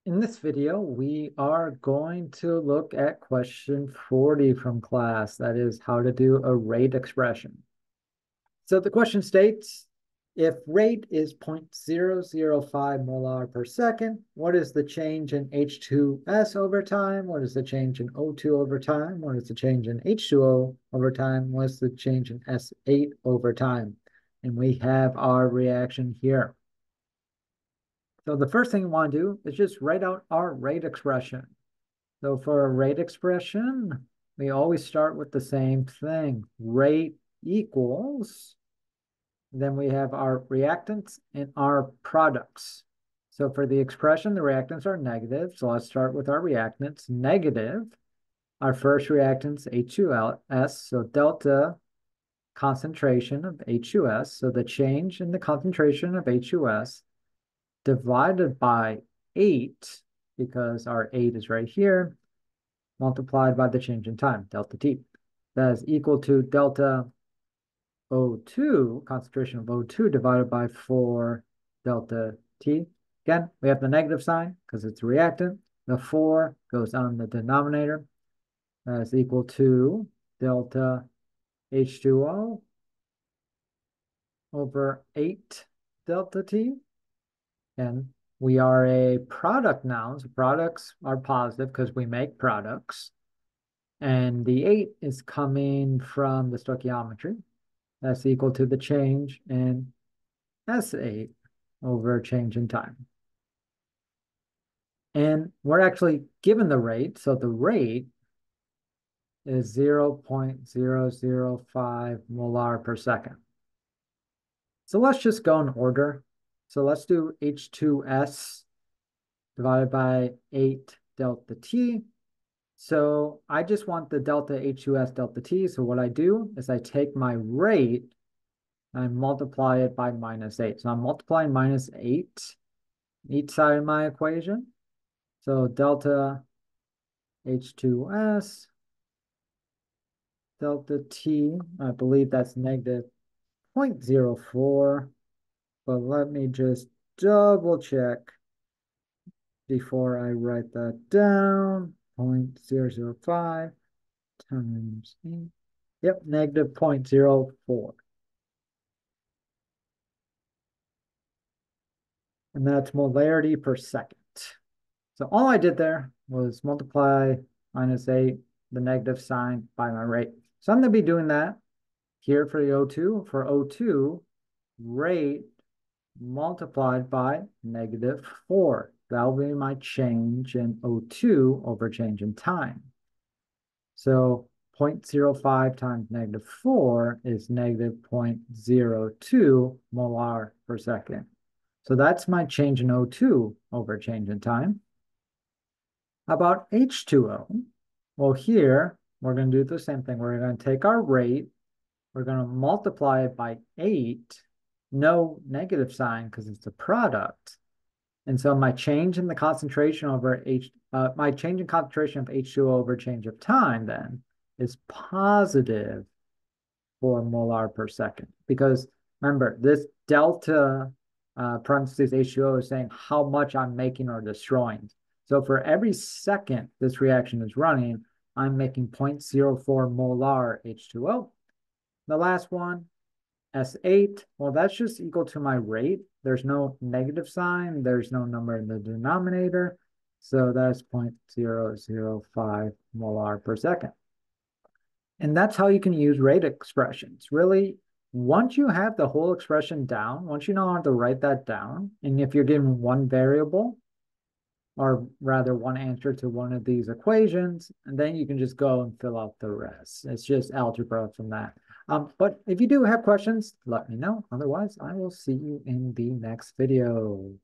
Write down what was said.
In this video, we are going to look at question 40 from class. That is how to do a rate expression. So the question states, if rate is 0.005 molar per second, what is the change in H2S over time? What is the change in O2 over time? What is the change in H2O over time? What's the change in S8 over time? And we have our reaction here. So the first thing we want to do is just write out our rate expression. So for a rate expression, we always start with the same thing. Rate equals, then we have our reactants and our products. So for the expression, the reactants are negative. So let's start with our reactants. Negative, our first reactants, H2S. So delta concentration of H2S. So the change in the concentration of H2S divided by 8, because our 8 is right here, multiplied by the change in time, delta T. That is equal to delta O2, concentration of O2 divided by 4 delta T. Again, we have the negative sign because it's a reactant. The 4 goes on the denominator. That is equal to delta H2O over 8 delta T. And we are a product now. So products are positive because we make products. And the 8 is coming from the stoichiometry. That's equal to the change in S8 over change in time. And we're actually given the rate. So the rate is 0.005 molar per second. So let's just go in order. So let's do H2S divided by 8 delta T. So I just want the delta H2S delta T. So what I do is I take my rate and I multiply it by -8. So I'm multiplying -8 each side of my equation. So delta H2S delta T, I believe that's negative 0.04. But let me just double check before I write that down. 0.005 times 8. Yep, negative 0.04. And that's molarity per second. So all I did there was multiply -8, the negative sign, by my rate. So I'm going to be doing that here for the O2. For O2, rate multiplied by -4. That'll be my change in O2 over change in time. So 0.05 times -4 is negative 0.02 molar per second. So that's my change in O2 over change in time. How about H2O? Well, here we're going to do the same thing. We're going to take our rate, we're going to multiply it by 8, no negative sign because it's a product. And so my change in the concentration over my change in concentration of H2O over change of time then is positive 4 molar per second. Because remember, this delta parentheses H2O is saying how much I'm making or destroying. So for every second this reaction is running, I'm making 0.04 molar H2O. The last one, S8, well, that's just equal to my rate. There's no negative sign. There's no number in the denominator. So that's 0.005 molar per second. And that's how you can use rate expressions. Really, once you have the whole expression down, once you know how to write that down, and if you're given one variable, or rather one answer to one of these equations, and then you can just go and fill out the rest. It's just algebra from that. But if you do have questions, let me know. Otherwise, I will see you in the next video.